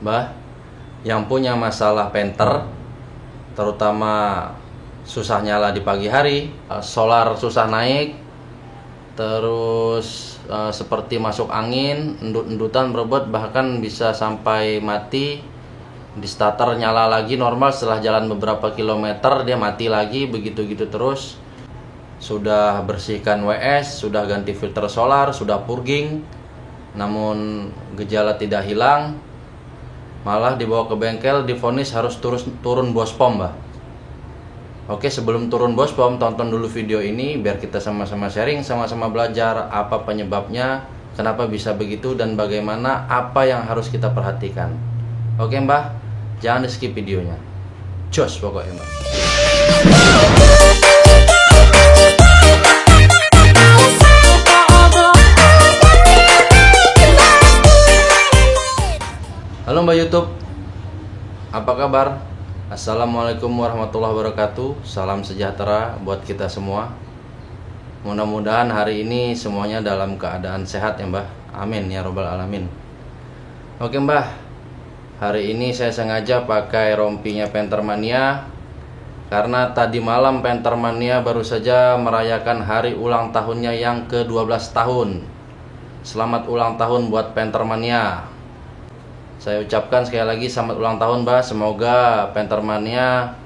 Mbah, yang punya masalah printer, terutama susah nyala di pagi hari, solar susah naik, terus seperti masuk angin, endut-endutan berebut, bahkan bisa sampai mati. Di starter nyala lagi normal, setelah jalan beberapa kilometer dia mati lagi, begitu gitu terus. Sudah bersihkan WS, sudah ganti filter solar, sudah purging, namun gejala tidak hilang. Malah dibawa ke bengkel, divonis harus turun bospom, Mbah. Oke, sebelum turun bospom, tonton dulu video ini biar kita sama-sama sharing, sama-sama belajar apa penyebabnya, kenapa bisa begitu, dan bagaimana apa yang harus kita perhatikan. Oke, Mbah, jangan di skip videonya. Jos pokoknya, Mbah. Halo Mbak YouTube, apa kabar? Assalamualaikum warahmatullahi wabarakatuh. Salam sejahtera buat kita semua. Mudah-mudahan hari ini semuanya dalam keadaan sehat ya Mbah. Amin ya robbal alamin. Oke Mbah, hari ini saya sengaja pakai rompinya Pentermania karena tadi malam Pentermania baru saja merayakan hari ulang tahunnya yang ke-12 tahun. Selamat ulang tahun buat Pentermania. Saya ucapkan sekali lagi selamat ulang tahun Mbak. Semoga Pentermania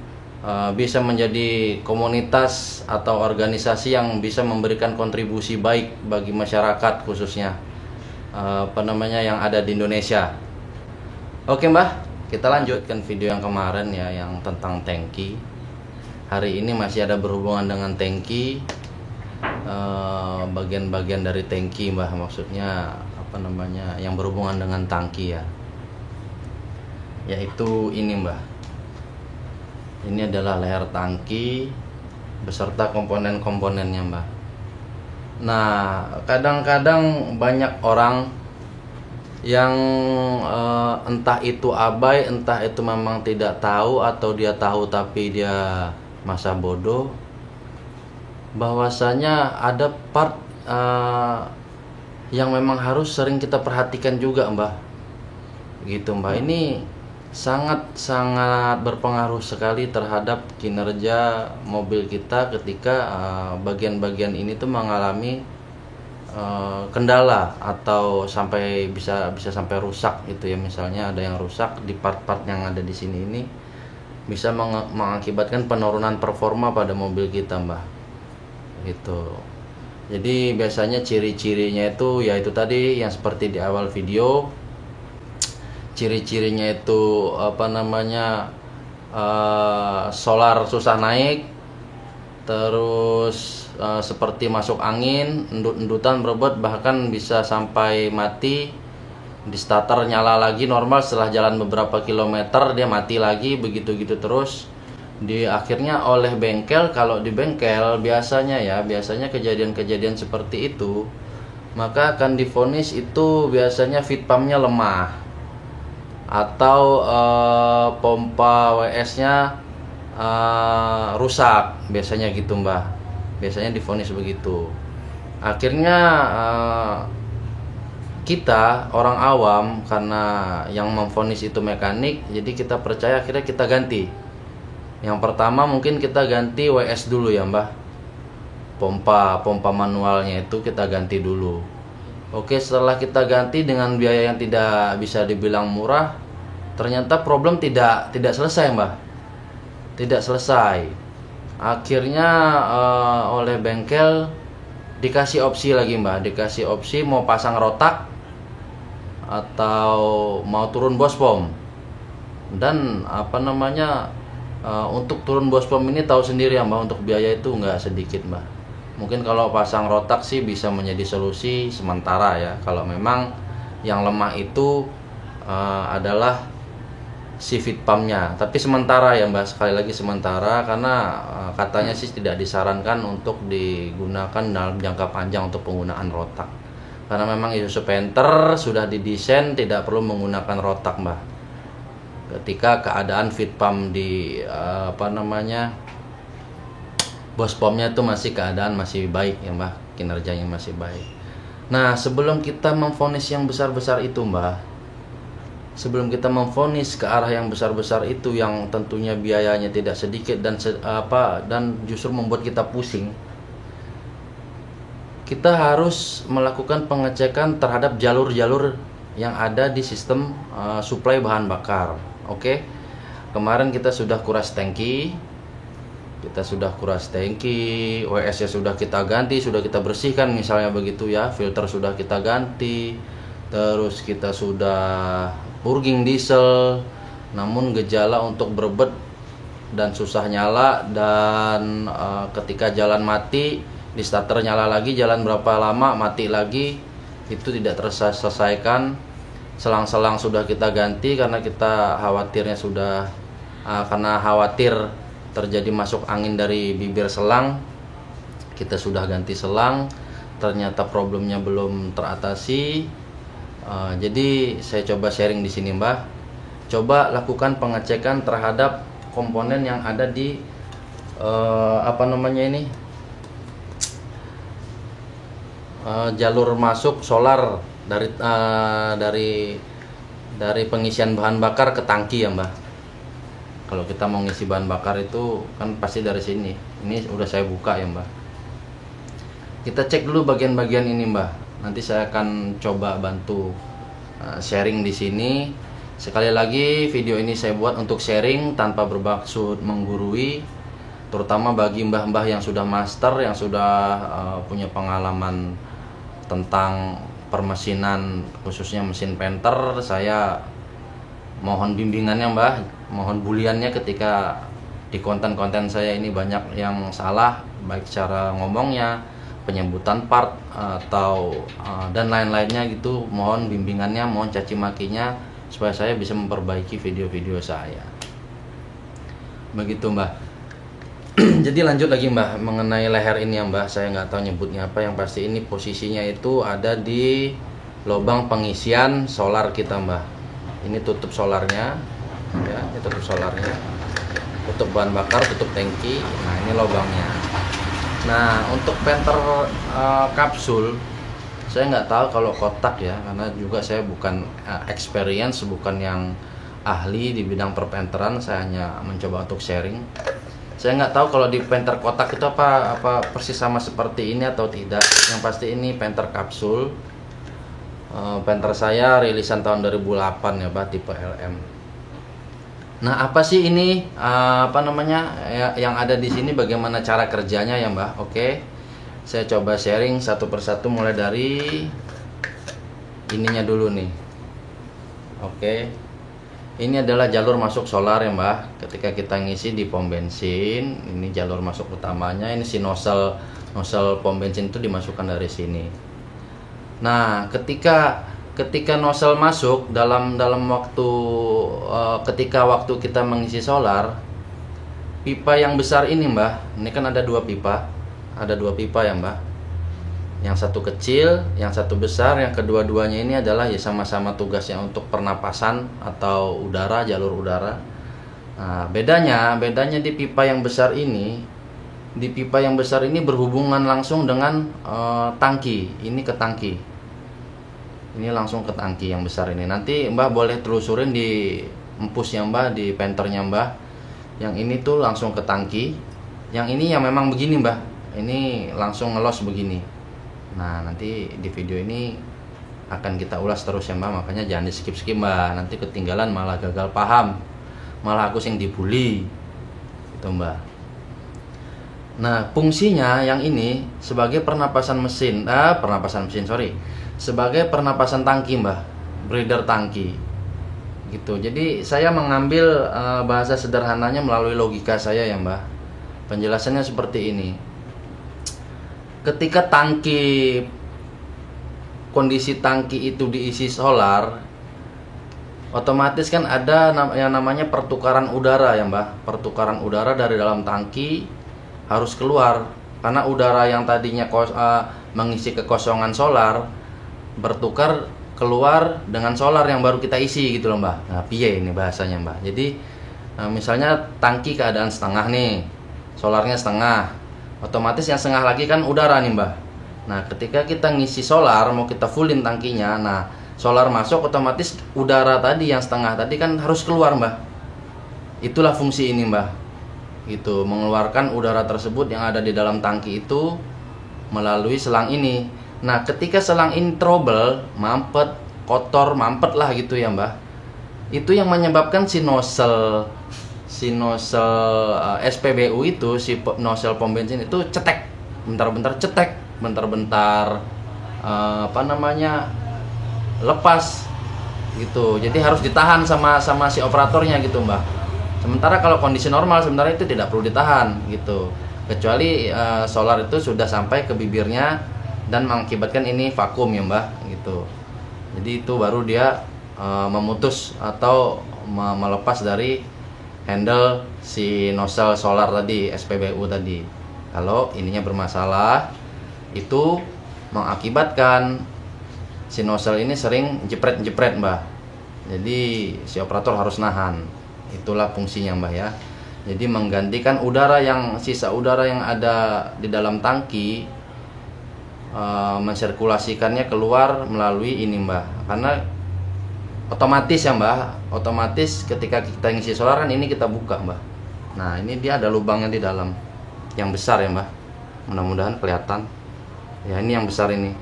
bisa menjadi komunitas atau organisasi yang bisa memberikan kontribusi baik bagi masyarakat, khususnya yang ada di Indonesia. Oke Mbak, kita lanjutkan video yang kemarin ya, yang tentang tangki. Hari ini masih ada berhubungan dengan tangki, bagian-bagian dari tangki Mbak, maksudnya yang berhubungan dengan tangki ya, yaitu ini Mbah. Ini adalah leher tangki beserta komponen-komponennya Mbah. Nah, kadang-kadang banyak orang yang entah itu abai, entah itu memang tidak tahu, atau dia tahu tapi dia masa bodoh, bahwasanya ada part yang memang harus sering kita perhatikan juga Mbah. Gitu Mbah. Ini sangat berpengaruh sekali terhadap kinerja mobil kita ketika bagian-bagian ini tuh mengalami kendala atau bisa sampai rusak gitu ya. Misalnya ada yang rusak di part-part yang ada di sini, ini bisa mengakibatkan penurunan performa pada mobil kita Mbah. Gitu. Jadi biasanya ciri-cirinya itu yaitu tadi yang seperti di awal video. Ciri-cirinya itu solar susah naik, terus seperti masuk angin, endut-endutan berebut, bahkan bisa sampai mati. Di starter nyala lagi normal, setelah jalan beberapa kilometer dia mati lagi, begitu gitu terus. Akhirnya oleh bengkel, kalau di bengkel biasanya kejadian-kejadian seperti itu, maka akan divonis itu biasanya feed pumpnya lemah, atau pompa WS-nya rusak, biasanya gitu Mbah. Biasanya divonis begitu. Akhirnya kita orang awam, karena yang memvonis itu mekanik, jadi kita percaya, akhirnya kita ganti. Yang pertama mungkin kita ganti WS dulu ya Mbah. Pompa manualnya itu kita ganti dulu. Oke, setelah kita ganti dengan biaya yang tidak bisa dibilang murah, ternyata problem tidak selesai Mbah. Tidak selesai. Akhirnya oleh bengkel dikasih opsi lagi Mbah, dikasih opsi mau pasang rotak atau mau turun bospom. Dan untuk turun bospom ini tahu sendiri ya Mbah, untuk biaya itu nggak sedikit Mbah. Mungkin kalau pasang rotak sih bisa menjadi solusi sementara ya, kalau memang yang lemah itu adalah si feed pumpnya. Tapi sementara ya Mbak, sekali lagi sementara, karena katanya sih tidak disarankan untuk digunakan dalam jangka panjang untuk penggunaan rotak. Karena memang Isuzu Panther sudah didesain tidak perlu menggunakan rotak Mbak, ketika keadaan feed pump di bospomnya itu keadaan masih baik ya Mbah, kinerjanya masih baik. Nah, sebelum kita memvonis yang besar-besar itu Mbah, sebelum kita memvonis ke arah yang besar-besar itu, yang tentunya biayanya tidak sedikit dan justru membuat kita pusing, kita harus melakukan pengecekan terhadap jalur-jalur yang ada di sistem suplai bahan bakar. Oke. Kemarin kita sudah kuras tangki. WS-nya sudah kita ganti, sudah kita bersihkan misalnya begitu ya. Filter sudah kita ganti. Terus kita sudah purging diesel. Namun gejala untuk berbet dan susah nyala, dan ketika jalan mati, di starter nyala lagi, jalan berapa lama mati lagi, itu tidak terselesaikan. Selang-selang sudah kita ganti karena kita khawatirnya karena khawatir terjadi masuk angin dari bibir selang. Kita sudah ganti selang, ternyata problemnya belum teratasi. Jadi saya coba sharing di sini, Mbah. Coba lakukan pengecekan terhadap komponen yang ada di jalur masuk solar dari pengisian bahan bakar ke tangki ya, Mbah. Kalau kita mau ngisi bahan bakar itu kan pasti dari sini. Ini udah saya buka ya, Mbah. Kita cek dulu bagian-bagian ini, Mbah. Nanti saya akan coba bantu sharing di sini. Sekali lagi, video ini saya buat untuk sharing tanpa bermaksud menggurui, terutama bagi mbah-mbah yang sudah master, yang sudah punya pengalaman tentang permesinan, khususnya mesin penter. Saya mohon bimbingannya, Mbah, mohon buliannya ketika di konten-konten saya ini banyak yang salah, baik cara ngomongnya, penyebutan part atau dan lain-lainnya gitu. Mohon bimbingannya, mohon caci makinya supaya saya bisa memperbaiki video-video saya. Begitu, Mbah. Jadi lanjut lagi, Mbah, mengenai leher ini ya, Mbah. Saya nggak tahu nyebutnya apa, yang pasti ini posisinya itu ada di lubang pengisian solar kita, Mbah. Ini tutup solarnya ya, ini tutup solarnya, tutup bahan bakar, tutup tangki. Nah, ini lubangnya. Nah, untuk penter kapsul saya nggak tahu kalau kotak ya, karena juga saya bukan experience, bukan yang ahli di bidang perpenteran. Saya hanya mencoba untuk sharing. Saya nggak tahu kalau di penter kotak itu apa persis sama seperti ini atau tidak. Yang pasti ini penter kapsul. Penter saya rilisan tahun 2008 ya, Mbah, tipe LM. Nah, apa sih ini yang ada di sini, bagaimana cara kerjanya ya, Mbah? Oke. Saya coba sharing satu persatu, mulai dari ininya dulu nih. Oke. Ini adalah jalur masuk solar ya, Mbah. Ketika kita ngisi di pom bensin, ini jalur masuk utamanya. Ini si nozzle pom bensin itu dimasukkan dari sini. Nah, ketika nozzle masuk dalam waktu ketika kita mengisi solar, pipa yang besar ini, Mbah, ini kan ada dua pipa ya, Mbah. Yang satu kecil, yang satu besar, yang kedua-duanya ini adalah ya sama-sama tugasnya untuk pernapasan atau udara, jalur udara. Nah, bedanya di pipa yang besar ini, berhubungan langsung dengan tangki. Ini ke tangki. Ini langsung ke tangki yang besar ini. Nanti Mbah boleh telusurin di empusnya, Mbah, di penternya, Mbah. Yang ini tuh langsung ke tangki. Yang ini yang memang begini, Mbah. Ini langsung ngelos begini. Nah, nanti di video ini akan kita ulas terus ya, Mbah. Makanya jangan di skip-skip, Mbah. Nanti ketinggalan malah gagal paham. Malah aku sing dibully. Itu, Mbah. Nah, fungsinya yang ini sebagai sebagai pernapasan tangki, Mbah. Breather tangki. Gitu. Jadi saya mengambil bahasa sederhananya melalui logika saya ya, Mbah. Penjelasannya seperti ini. Ketika kondisi tangki itu diisi solar, otomatis kan ada yang namanya pertukaran udara ya, Mbah. Pertukaran udara dari dalam tangki harus keluar, karena udara yang tadinya mengisi kekosongan solar bertukar keluar dengan solar yang baru kita isi gitu loh, Mbah. Nah, piye ini bahasanya, Mbah. Jadi misalnya tangki keadaan setengah nih, solarnya setengah, otomatis yang setengah lagi kan udara nih, Mbah. Nah, ketika kita ngisi solar, mau kita fullin tangkinya, nah solar masuk, otomatis udara tadi yang setengah tadi kan harus keluar, Mbah. Itulah fungsi ini, Mbah. Gitu, mengeluarkan udara tersebut yang ada di dalam tangki itu melalui selang ini. Nah, ketika selang ini trouble, mampet, kotor, mampet lah gitu ya, Mbah. Itu yang menyebabkan si nozzle SPBU itu, si nozzle pom bensin itu cetek, bentar-bentar cetek, bentar-bentar lepas gitu. Jadi harus ditahan sama si operatornya gitu, Mbah. Sementara kalau kondisi normal sebenarnya itu tidak perlu ditahan gitu, kecuali solar itu sudah sampai ke bibirnya dan mengakibatkan ini vakum ya, Mbah, gitu. Jadi itu baru dia memutus atau melepas dari handle si nozzle solar tadi, SPBU tadi. Kalau ininya bermasalah, itu mengakibatkan si nozzle ini sering jepret-jepret, Mbah. Jadi si operator harus nahan. Itulah fungsinya, Mbah ya. Jadi menggantikan sisa udara yang ada di dalam tangki, mensirkulasikannya keluar melalui ini, Mbah. Karena otomatis ya, Mbah, otomatis ketika kita ngisi solar kan ini kita buka, Mbah. Nah, ini dia ada lubangnya di dalam yang besar ya, Mbah. Mudah-mudahan kelihatan. Ya, ini yang besar ini.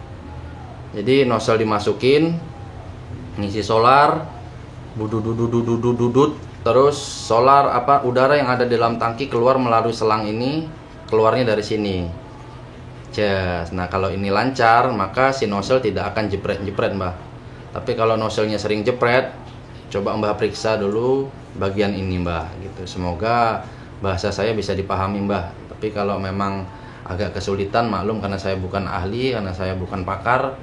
Jadi nozzle dimasukin, ngisi solar, dudut, terus solar udara yang ada di dalam tangki keluar melalui selang ini, keluarnya dari sini. Yes. Nah, kalau ini lancar, maka si nozzle tidak akan jepret-jepret, Mbah. Tapi kalau nozzle-nya sering jepret, coba Mbah periksa dulu bagian ini, Mbah, gitu. Semoga bahasa saya bisa dipahami, Mbah. Tapi kalau memang agak kesulitan, maklum karena saya bukan ahli, karena saya bukan pakar.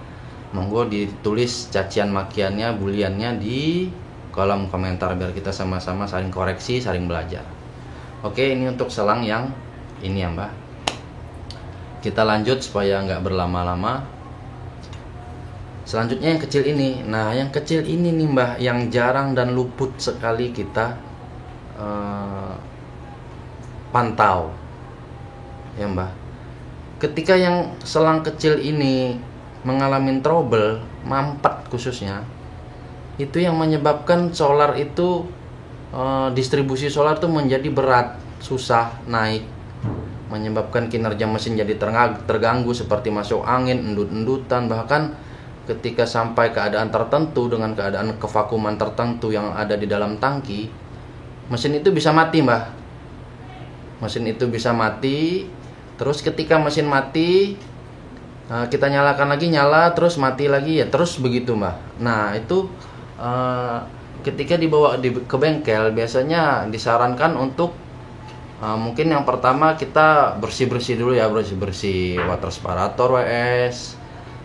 Monggo ditulis cacian makiannya, buliannya di kolom komentar biar kita sama-sama saling koreksi, saling belajar. Oke, ini untuk selang yang ini ya, Mbah. Kita lanjut supaya nggak berlama-lama. Selanjutnya yang kecil ini. Nah, yang kecil ini nih, Mbah, yang jarang dan luput sekali kita pantau ya, Mbah. Ketika yang selang kecil ini mengalami trouble, mampet khususnya, itu yang menyebabkan solar itu distribusi solar itu menjadi berat, susah naik, menyebabkan kinerja mesin jadi terganggu seperti masuk angin, endut-endutan, bahkan ketika sampai keadaan tertentu dengan keadaan kevakuman tertentu yang ada di dalam tangki, mesin itu bisa mati, Mbah. Mesin itu bisa mati. Terus ketika mesin mati, kita nyalakan lagi, nyala, terus mati lagi, ya terus begitu, Mbah. Nah, itu ketika dibawa ke bengkel biasanya disarankan untuk mungkin yang pertama kita bersih-bersih dulu ya, bersih-bersih water separator WS,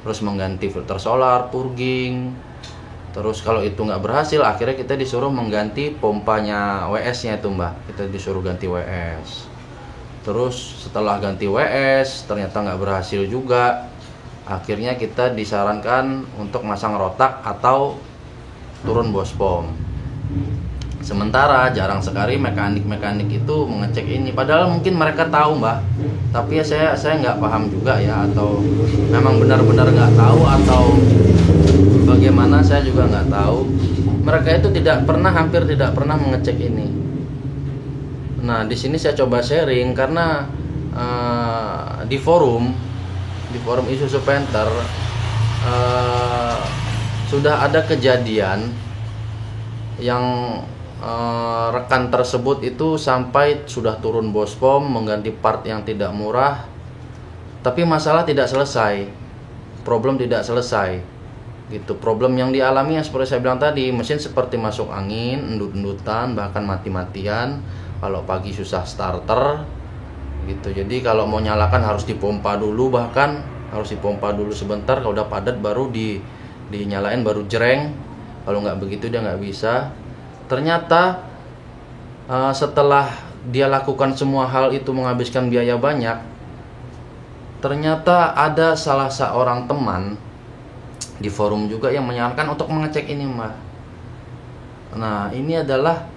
terus mengganti filter solar, purging. Terus kalau itu nggak berhasil, akhirnya kita disuruh mengganti pompanya WS-nya itu, Mbah. Kita disuruh ganti WS. Terus setelah ganti WS ternyata nggak berhasil juga, akhirnya kita disarankan untuk masang rotak atau turun bospom. Sementara jarang sekali mekanik itu mengecek ini, padahal mungkin mereka tahu, Mbah, tapi ya saya nggak paham juga ya, atau memang benar-benar nggak tahu atau bagaimana, saya juga nggak tahu. Mereka itu hampir tidak pernah mengecek ini. Nah, di sini saya coba sharing karena di forum Isuzu Panther sudah ada kejadian yang rekan tersebut itu sampai sudah turun bospom, mengganti part yang tidak murah, tapi masalah tidak selesai, problem tidak selesai gitu. Problem yang dialami yang seperti saya bilang tadi, mesin seperti masuk angin, endut-endutan, bahkan mati-matian. Kalau pagi susah starter gitu. Jadi kalau mau nyalakan harus dipompa dulu, bahkan harus dipompa dulu sebentar, kalau udah padat baru dinyalain, baru jreng. Kalau nggak begitu dia nggak bisa. Ternyata setelah dia lakukan semua hal itu menghabiskan biaya banyak, ternyata ada salah seorang teman di forum juga yang menyarankan untuk mengecek ini, Mbak. Nah, ini adalah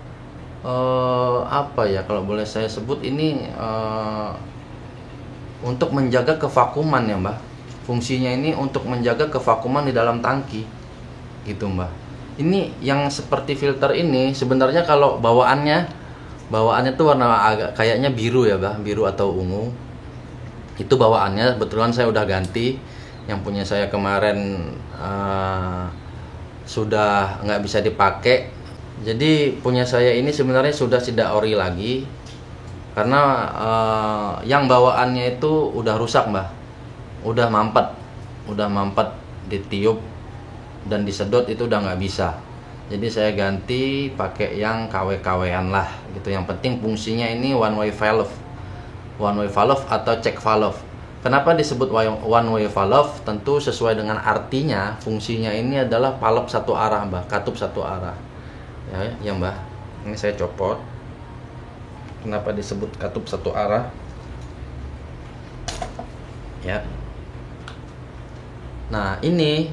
kalau boleh saya sebut ini untuk menjaga kevakuman ya, Mbak. Fungsinya ini untuk menjaga kevakuman di dalam tangki. gitu mbah. Ini yang seperti filter ini sebenarnya kalau bawaannya tuh warna agak kayaknya biru ya mbah, biru atau ungu. Itu bawaannya, kebetulan saya udah ganti. Yang punya saya kemarin sudah nggak bisa dipakai. Jadi punya saya ini sebenarnya sudah tidak ori lagi, karena yang bawaannya itu udah rusak mbah, udah mampet ditiup dan disedot itu udah nggak bisa. Jadi saya ganti pakai yang KW-KW-an lah gitu. Yang penting fungsinya ini one way valve atau check valve. Kenapa disebut one way valve? Tentu sesuai dengan artinya. Fungsinya ini adalah valve satu arah mbah, katup satu arah ya mbah. Ini saya copot. Kenapa disebut katup satu arah ya. Nah ini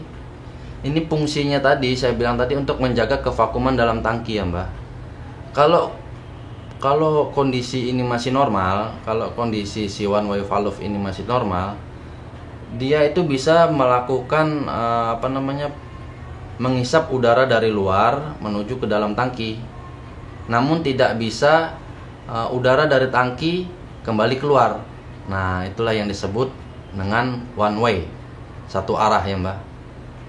fungsinya tadi saya bilang tadi untuk menjaga kevakuman dalam tangki ya mbah. Kalau kondisi ini masih normal, kalau kondisi si one way valve ini masih normal, dia itu bisa melakukan menghisap udara dari luar menuju ke dalam tangki. Namun tidak bisa udara dari tangki kembali keluar. Nah, itulah yang disebut dengan one way, satu arah ya mbak.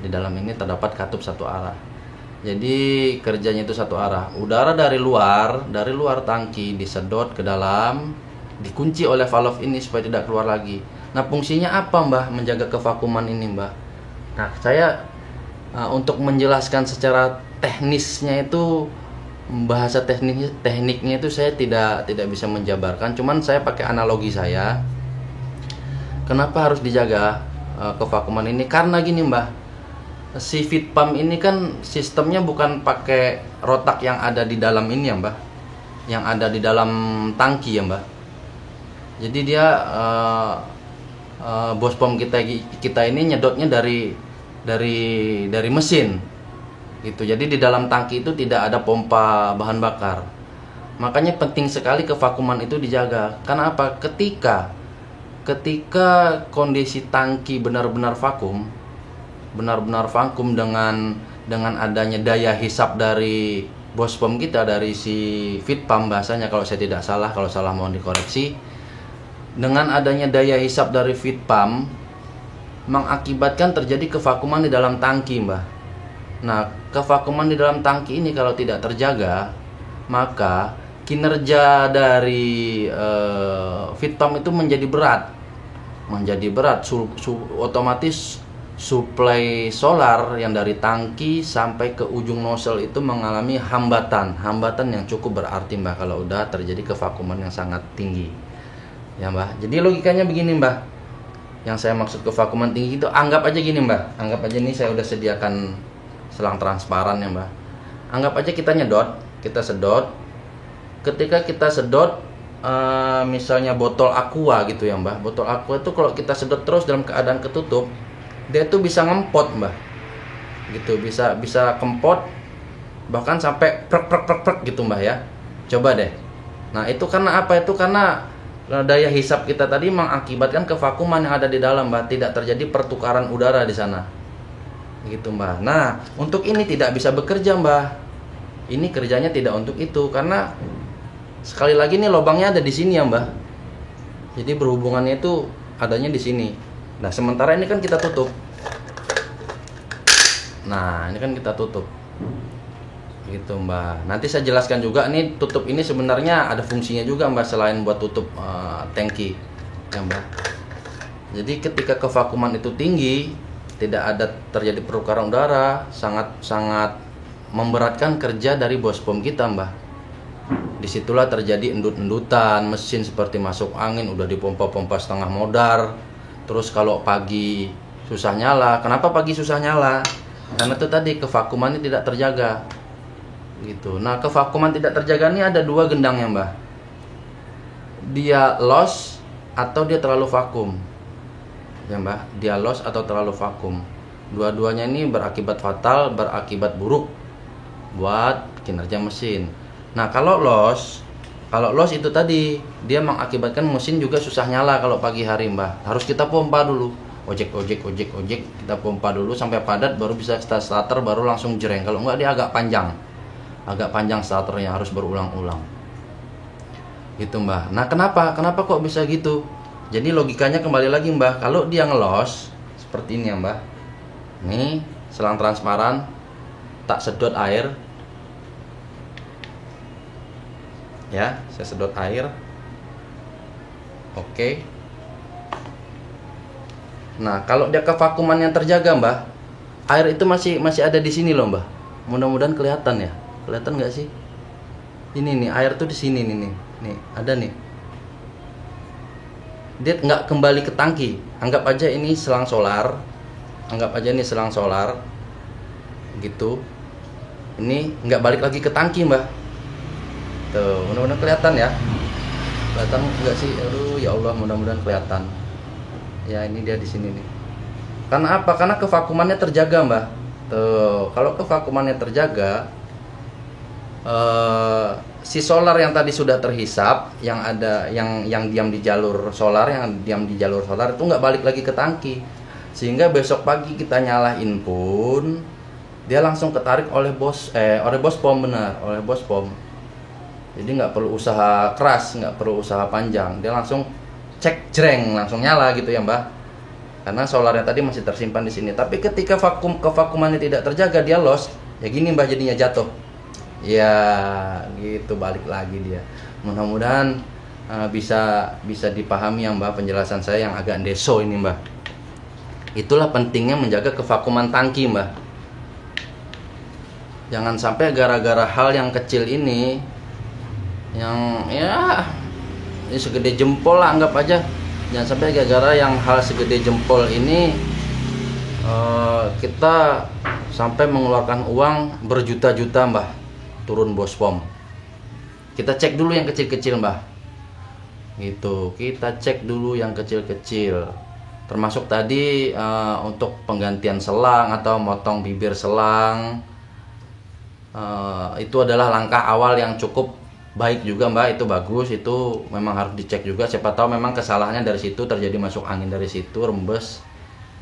Di dalam ini terdapat katup satu arah. Jadi kerjanya itu satu arah. Udara dari luar tangki disedot ke dalam, dikunci oleh valve ini supaya tidak keluar lagi. Nah, fungsinya apa mbah menjaga kevakuman ini mbah? Nah, saya untuk menjelaskan secara teknisnya itu, bahasa tekniknya itu saya tidak bisa menjabarkan. Cuman saya pakai analogi saya. Kenapa harus dijaga kevakuman ini? Karena gini mbah, si feed pump ini kan sistemnya bukan pakai rotak yang ada di dalam ini ya mbah, yang ada di dalam tangki ya mbah. Jadi dia bos pump kita ini nyedotnya dari mesin gitu. Jadi di dalam tangki itu tidak ada pompa bahan bakar. Makanya penting sekali kevakuman itu dijaga. Karena apa? Ketika kondisi tangki benar-benar vakum dengan adanya daya hisap dari bos pump kita, dari si feed pump bahasanya kalau saya tidak salah, kalau salah mohon dikoreksi. Dengan adanya daya hisap dari feed pump mengakibatkan terjadi kevakuman di dalam tangki mbah. Nah, kevakuman di dalam tangki ini kalau tidak terjaga, maka kinerja dari feed pump itu menjadi berat. Otomatis suplai solar yang dari tangki sampai ke ujung nozzle itu mengalami hambatan yang cukup berarti mbah kalau udah terjadi kevakuman yang sangat tinggi ya mbah. Jadi logikanya begini mbah, yang saya maksud kevakuman tinggi itu anggap aja gini mbah, anggap aja ini saya udah sediakan selang transparan ya mbah. Anggap aja kita sedot. Ketika kita sedot misalnya botol aqua gitu ya mbah. Botol aqua itu kalau kita sedot terus dalam keadaan ketutup, dia tuh bisa ngempot mbah. Gitu, bisa kempot bahkan sampai prek gitu mbah ya. Coba deh. Nah, itu karena apa? Itu karena daya hisap kita tadi mengakibatkan kevakuman yang ada di dalam mbah, tidak terjadi pertukaran udara di sana. Gitu mbah. Nah, untuk ini tidak bisa bekerja mbah. Ini kerjanya tidak untuk itu, karena sekali lagi nih lubangnya ada di sini ya mbah. Jadi berhubungannya itu adanya di sini. Nah, sementara ini kan kita tutup. Nah, ini kan kita tutup. Gitu mbah. Nanti saya jelaskan juga nih, tutup ini sebenarnya ada fungsinya juga mbah, selain buat tutup tangki ya mbah. Jadi ketika kevakuman itu tinggi, tidak ada terjadi pertukaran udara, sangat memberatkan kerja dari bos pump kita mbah. Disitulah terjadi endut-endutan mesin seperti masuk angin, udah dipompa-pompa setengah modar. Terus kalau pagi susah nyala. Kenapa pagi susah nyala? Karena itu tadi kevakumannya tidak terjaga gitu. Nah, kevakuman tidak terjaga ini ada dua gendangnya mbah. Dia loss atau dia terlalu vakum ya mbah. Dia loss atau terlalu vakum, dua-duanya ini berakibat fatal, berakibat buruk buat kinerja mesin. Nah, kalau loss itu tadi dia mengakibatkan mesin juga susah nyala kalau pagi hari mbah. Harus kita pompa dulu. ojek, kita pompa dulu sampai padat, baru bisa starter, baru langsung jreng. Kalau enggak dia agak panjang starternya, harus berulang-ulang gitu Mbah. Nah kenapa kok bisa gitu? Jadi logikanya kembali lagi Mbah, kalau dia ngelos seperti ini ya Mbah, nih selang transparan, tak sedot air ya, saya sedot air. Oke. Nah, kalau dia kevakuman yang terjaga, Mbah, air itu masih ada di sini loh, Mbah. Mudah-mudahan kelihatan ya. Kelihatan nggak sih? Ini nih, air tuh di sini nih. Nih, ada nih. Dia nggak kembali ke tangki. Anggap aja ini selang solar. Gitu. Ini nggak balik lagi ke tangki, Mbah. Tuh, mudah-mudahan kelihatan ya. Kelihatan nggak sih? Aduh, ya Allah, mudah-mudahan kelihatan. Ya, ini dia di sini nih. Karena apa? Karena kevakumannya terjaga, Mbah. Tuh, kalau kevakumannya terjaga, si solar yang tadi sudah terhisap, yang diam di jalur solar, itu nggak balik lagi ke tangki. Sehingga besok pagi kita nyalain pun dia langsung ketarik oleh bos pom. Jadi nggak perlu usaha keras, nggak perlu usaha panjang, dia langsung cek jreng, langsung nyala gitu ya Mbah. Karena solarnya tadi masih tersimpan di sini. Tapi ketika kevakumannya tidak terjaga, dia loss. Ya gini Mbah, jadinya jatuh. Ya gitu, balik lagi dia. Mudah-mudahan bisa dipahami ya Mbah penjelasan saya yang agak deso ini Mbah. Itulah pentingnya menjaga kevakuman tangki Mbah. Jangan sampai gara-gara hal yang kecil ini, yang ya ini segede jempol lah, anggap aja. Jangan sampai gara-gara yang hal segede jempol ini kita sampai mengeluarkan uang berjuta-juta Mbah, turun bos pom. Kita cek dulu yang kecil-kecil Mbah, gitu. Kita cek dulu yang kecil-kecil, termasuk tadi untuk penggantian selang atau motong bibir selang. Itu adalah langkah awal yang cukup baik juga Mbak, itu bagus, itu memang harus dicek juga. Siapa tahu memang kesalahannya dari situ, terjadi masuk angin dari situ, rembes,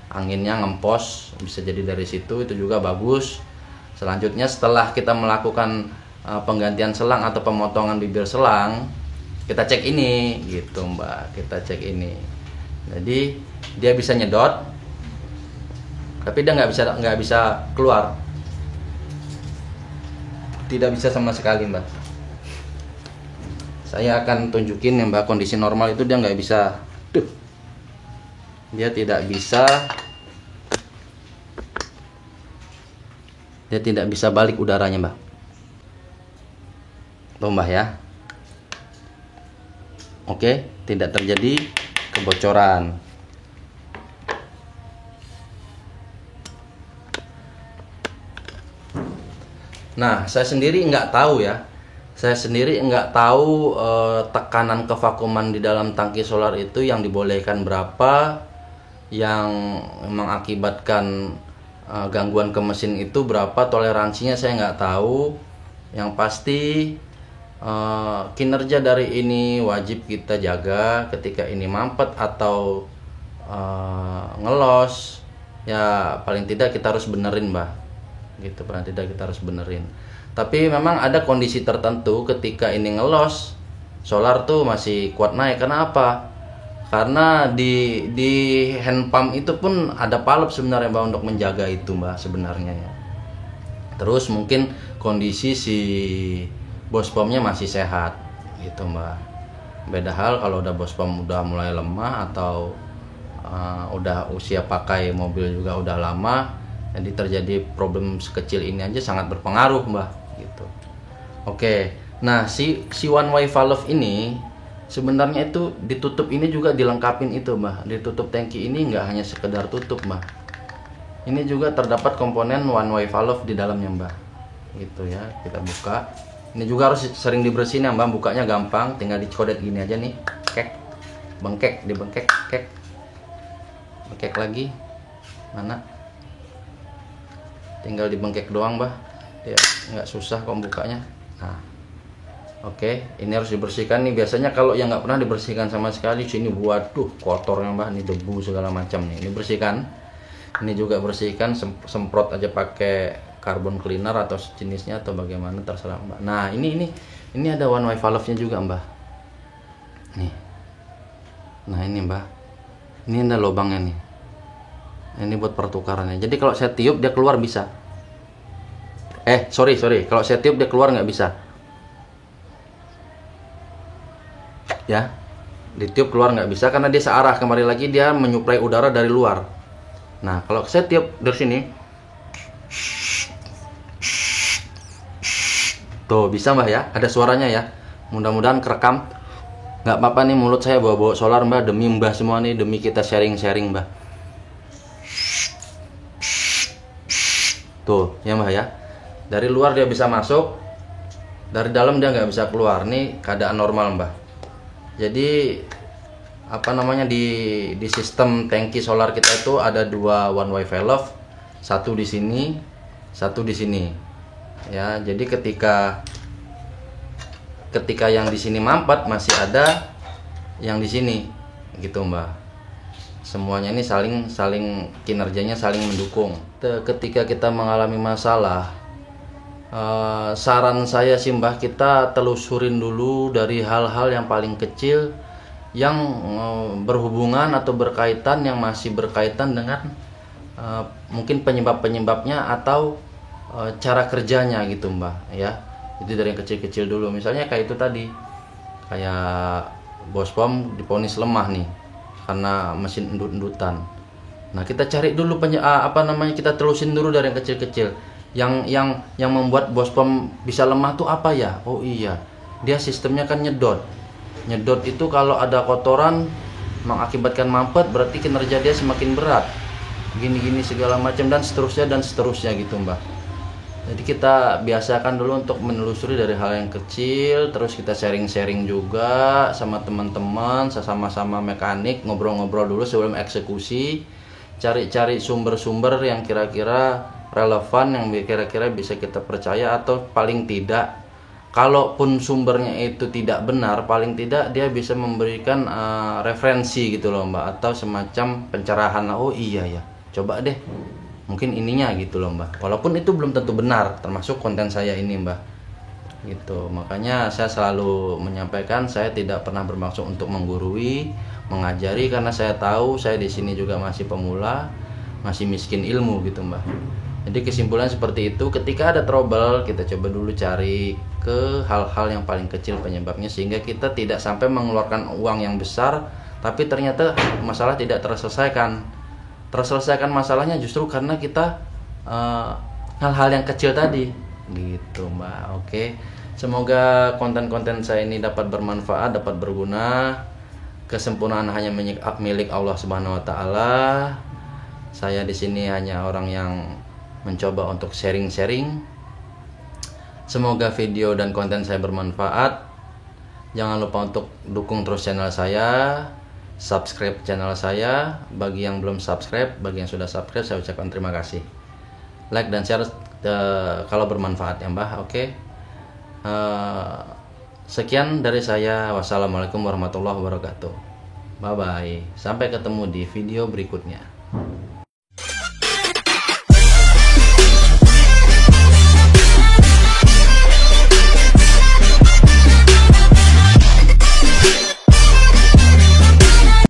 anginnya ngempos, bisa jadi dari situ, itu juga bagus. Selanjutnya setelah kita melakukan penggantian selang atau pemotongan bibir selang, kita cek ini gitu Mbak, kita cek ini. Jadi dia bisa nyedot, tapi dia nggak bisa keluar, tidak bisa sama sekali Mbak. Saya akan tunjukin ya Mbak, kondisi normal itu dia nggak bisa, dia tidak bisa balik udaranya Mbak. Tuh Mbak ya. Oke, tidak terjadi kebocoran. Nah, saya sendiri nggak tahu ya. Tekanan kevakuman di dalam tangki solar itu yang dibolehkan berapa, yang mengakibatkan gangguan ke mesin itu berapa, toleransinya saya nggak tahu. Yang pasti kinerja dari ini wajib kita jaga. Ketika ini mampet atau ngelos, ya paling tidak kita harus benerin Mbah, gitu. Paling tidak kita harus benerin. Tapi memang ada kondisi tertentu ketika ini ngelos, solar tuh masih kuat naik. Kenapa? Karena di hand pump itu pun ada valve sebenarnya Mbak untuk menjaga itu Mbak sebenarnya ya. Terus mungkin kondisi si bos pumpnya masih sehat gitu Mbak. Beda hal kalau udah bos pump udah mulai lemah atau udah usia pakai mobil juga udah lama, jadi terjadi problem sekecil ini aja sangat berpengaruh Mbak gitu. Oke, nah si one way valve ini sebenarnya itu ditutup ini juga dilengkapin itu Mbak. Ditutup tangki ini nggak hanya sekedar tutup Mbak, ini juga terdapat komponen one way valve di dalamnya Mbak, gitu ya. Kita buka, ini juga harus sering dibersihin ya Mbak, bukanya gampang, tinggal dicodet gini aja nih, bengkek, bengkek lagi, mana, tinggal dibengkek doang Mbak, ya nggak susah kok bukanya. Nah Oke, ini harus dibersihkan nih. Biasanya kalau yang nggak pernah dibersihkan sama sekali, sini waduh kotornya mbah, ini debu segala macam nih. Ini bersihkan. Ini juga bersihkan, semprot aja pakai carbon cleaner atau jenisnya atau bagaimana terserah mbak. Nah ini ada one way valve-nya juga mbah. Nih. Nah ini mbah. Ini ada lubangnya nih. Ini buat pertukarannya. Jadi kalau saya tiup dia keluar bisa. Sorry. Kalau saya tiup dia keluar nggak bisa. Ya, ditiup keluar nggak bisa karena dia searah. Kembali lagi dia menyuplai udara dari luar. Nah kalau saya tiup dari sini, tuh bisa mbah ya, ada suaranya ya. Mudah-mudahan kerekam. Nggak apa-apa nih mulut saya bawa-bawa solar mbah, demi mbah semua nih, demi kita sharing-sharing mbah. Tuh ya mbah ya, dari luar dia bisa masuk, dari dalam dia nggak bisa keluar. Nih keadaan normal mbah. Jadi apa namanya, di sistem tangki solar kita itu ada dua one way valve, satu di sini, satu di sini. Ya, jadi ketika yang di sini mampet masih ada yang di sini, gitu mbak. Semuanya ini saling kinerjanya saling mendukung. Ketika kita mengalami masalah, saran saya sih mbah, kita telusurin dulu dari hal-hal yang paling kecil yang berhubungan atau berkaitan, yang masih berkaitan dengan mungkin penyebabnya atau cara kerjanya gitu mbah ya. Itu dari yang kecil-kecil dulu. Misalnya kayak itu tadi, kayak bospom diponis lemah nih karena mesin endut-endutan. Nah kita cari dulu kita telusin dulu dari yang kecil-kecil. Yang membuat bospom bisa lemah tuh apa ya? Oh iya, dia sistemnya kan nyedot itu kalau ada kotoran mengakibatkan mampet, berarti kinerja dia semakin berat, gini segala macam dan seterusnya gitu mbak. Jadi kita biasakan dulu untuk menelusuri dari hal yang kecil, terus kita sharing juga sama teman-teman, sama-sama mekanik, ngobrol-ngobrol dulu sebelum eksekusi, cari-cari sumber-sumber yang kira-kira relevan, yang kira-kira bisa kita percaya, atau paling tidak kalaupun sumbernya itu tidak benar, paling tidak dia bisa memberikan referensi gitu loh mbak, atau semacam pencerahan. Oh iya ya, coba deh mungkin ininya gitu loh mbak, walaupun itu belum tentu benar, termasuk konten saya ini mbak gitu. Makanya saya selalu menyampaikan, saya tidak pernah bermaksud untuk menggurui, mengajari, karena saya tahu saya di sini juga masih pemula, masih miskin ilmu gitu mbak. Jadi kesimpulan seperti itu, ketika ada trouble kita coba dulu cari ke hal-hal yang paling kecil penyebabnya, sehingga kita tidak sampai mengeluarkan uang yang besar tapi ternyata masalah tidak terselesaikan masalahnya justru karena kita hal-hal yang kecil tadi gitu mbak. Oke, semoga konten-konten saya ini dapat bermanfaat, dapat berguna. Kesempurnaan hanya milik Allah Subhanahu wa taala. Saya di sini hanya orang yang mencoba untuk sharing-sharing. Semoga video dan konten saya bermanfaat. Jangan lupa untuk dukung terus channel saya, subscribe channel saya. Bagi yang belum subscribe, bagi yang sudah subscribe, saya ucapkan terima kasih. Like dan share kalau bermanfaat ya mbah. Oke. Sekian dari saya. Wassalamualaikum warahmatullahi wabarakatuh. Bye bye. Sampai ketemu di video berikutnya.